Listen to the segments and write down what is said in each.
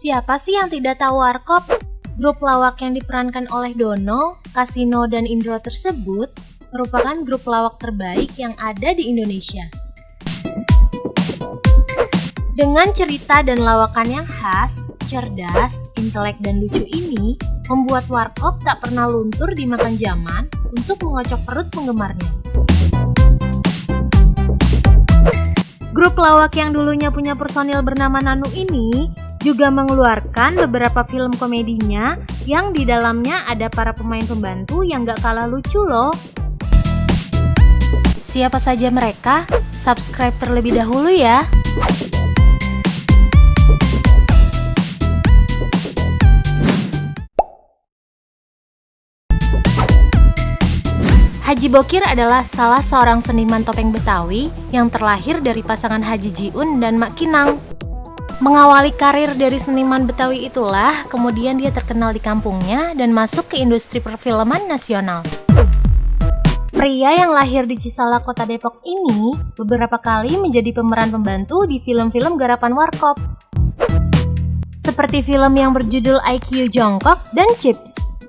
Siapa sih yang tidak tahu Warkop? Grup lawak yang diperankan oleh Dono, Kasino, dan Indro tersebut merupakan grup lawak terbaik yang ada di Indonesia. Dengan cerita dan lawakan yang khas, cerdas, intelek, dan lucu ini membuat Warkop tak pernah luntur dimakan zaman untuk mengocok perut penggemarnya. Grup lawak yang dulunya punya personil bernama Nanu ini juga mengeluarkan beberapa film komedinya yang di dalamnya ada para pemain pembantu yang gak kalah lucu loh. Siapa saja mereka? Subscribe terlebih dahulu ya. Haji Bokir adalah salah seorang seniman topeng Betawi yang terlahir dari pasangan Haji Jiun dan Mak Kinang. Mengawali karir dari seniman Betawi itulah, kemudian dia terkenal di kampungnya dan masuk ke industri perfilman nasional. Pria yang lahir di Cisalak, Kota Depok ini beberapa kali menjadi pemeran pembantu di film-film garapan Warkop. Seperti film yang berjudul IQ Jongkok dan Chips.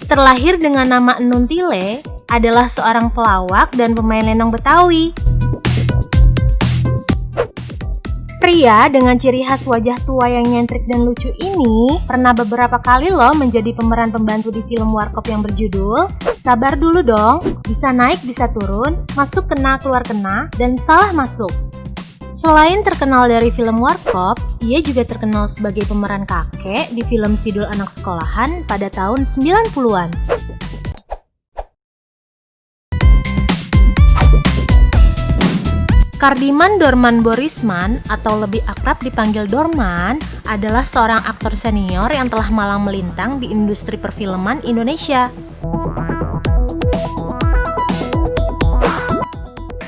Terlahir dengan nama Enun Tile, adalah seorang pelawak dan pemain lenong Betawi. Pria dengan ciri khas wajah tua yang nyentrik dan lucu ini pernah beberapa kali loh menjadi pemeran pembantu di film Warkop yang berjudul Sabar Dulu Dong, Bisa Naik Bisa Turun, Masuk Kena Keluar Kena, dan Salah Masuk. Selain terkenal dari film Warkop, ia juga terkenal sebagai pemeran kakek di film Sidul Anak Sekolahan pada tahun 90-an. Kardiman Dorman Borisman atau lebih akrab dipanggil Dorman adalah seorang aktor senior yang telah malang melintang di industri perfilman Indonesia.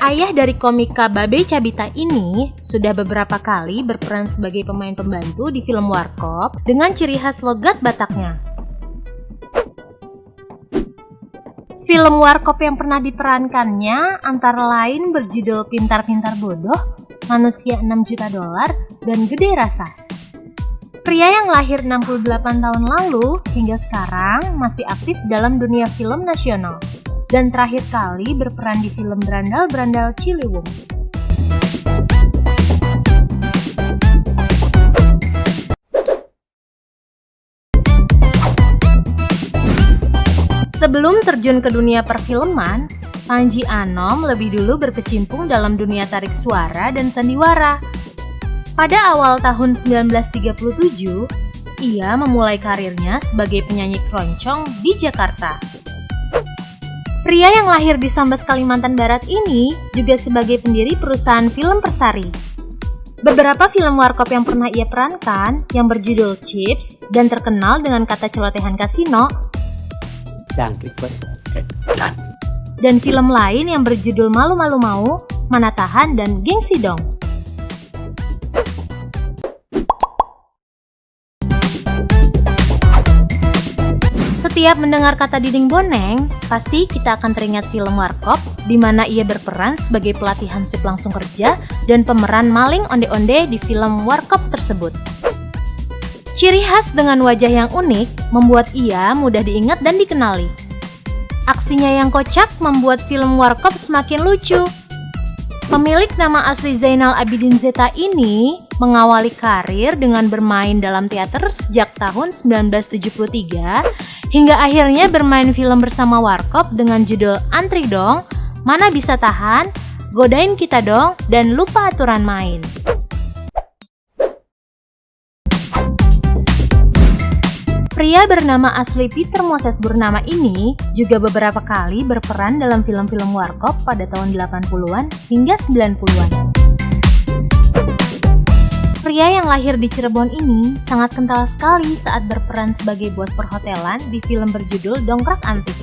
Ayah dari komika Babe Cabita ini sudah beberapa kali berperan sebagai pemain pembantu di film Warkop dengan ciri khas logat Bataknya. Film Warkop yang pernah diperankannya antara lain berjudul Pintar-Pintar Bodoh, Manusia 6 Juta Dolar, dan Gede Rasa. Pria yang lahir 68 tahun lalu hingga sekarang masih aktif dalam dunia film nasional dan terakhir kali berperan di film Berandal-Berandal Ciliwung. Sebelum terjun ke dunia perfilman, Panji Anom lebih dulu berkecimpung dalam dunia tarik suara dan sandiwara. Pada awal tahun 1937, ia memulai karirnya sebagai penyanyi keroncong di Jakarta. Pria yang lahir di Sambas, Kalimantan Barat ini juga sebagai pendiri perusahaan film Persari. Beberapa film Warkop yang pernah ia perankan yang berjudul Chips dan terkenal dengan kata celotehan Kasino, dan film lain yang berjudul Malu-Malu Mau, Mana Tahan, dan Gengsi Dong. Setiap mendengar kata Dinding Boneng, pasti kita akan teringat film Warkop di mana ia berperan sebagai pelatih hansip langsung kerja dan pemeran maling onde-onde di film Warkop tersebut. Ciri khas dengan wajah yang unik membuat ia mudah diingat dan dikenali. Aksinya yang kocak membuat film Warkop semakin lucu. Pemilik nama asli Zainal Abidin Zeta ini mengawali karir dengan bermain dalam teater sejak tahun 1973 hingga akhirnya bermain film bersama Warkop dengan judul Antri Dong, Mana Bisa Tahan, Godain Kita Dong, dan Lupa Aturan Main. Pria bernama asli Peter Moses Burnama ini juga beberapa kali berperan dalam film-film Warkop pada tahun 80-an hingga 90-an. Pria yang lahir di Cirebon ini sangat kental sekali saat berperan sebagai bos perhotelan di film berjudul Dongkrak Antik.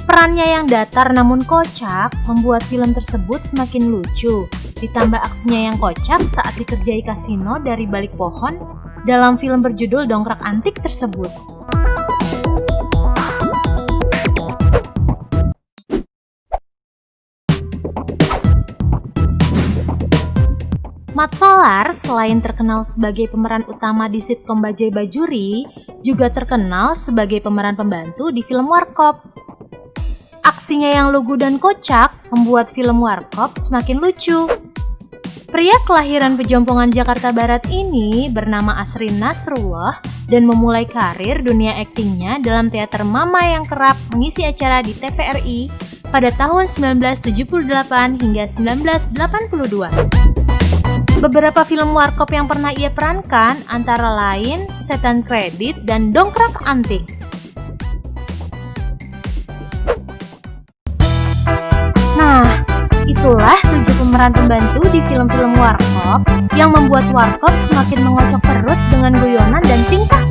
Perannya yang datar namun kocak membuat film tersebut semakin lucu, ditambah aksinya yang kocak saat dikerjai kasino dari balik pohon dalam film berjudul Dongkrak Antik tersebut. Mat Solar selain terkenal sebagai pemeran utama di sitkom Bajaj Bajuri, juga terkenal sebagai pemeran pembantu di film Warkop. Aksinya yang lugu dan kocak membuat film Warkop semakin lucu. Pria kelahiran Pejompongan Jakarta Barat ini bernama Asrin Nasrullah dan memulai karir dunia aktingnya dalam teater Mama yang kerap mengisi acara di TVRI pada tahun 1978 hingga 1982. Beberapa film Warkop yang pernah ia perankan antara lain Setan Kredit dan Dongkrak Antik. Nah, itulah 7 pemeran pembantu di film-film Warkop yang membuat Warkop semakin mengocok perut dengan guyonan dan tingkah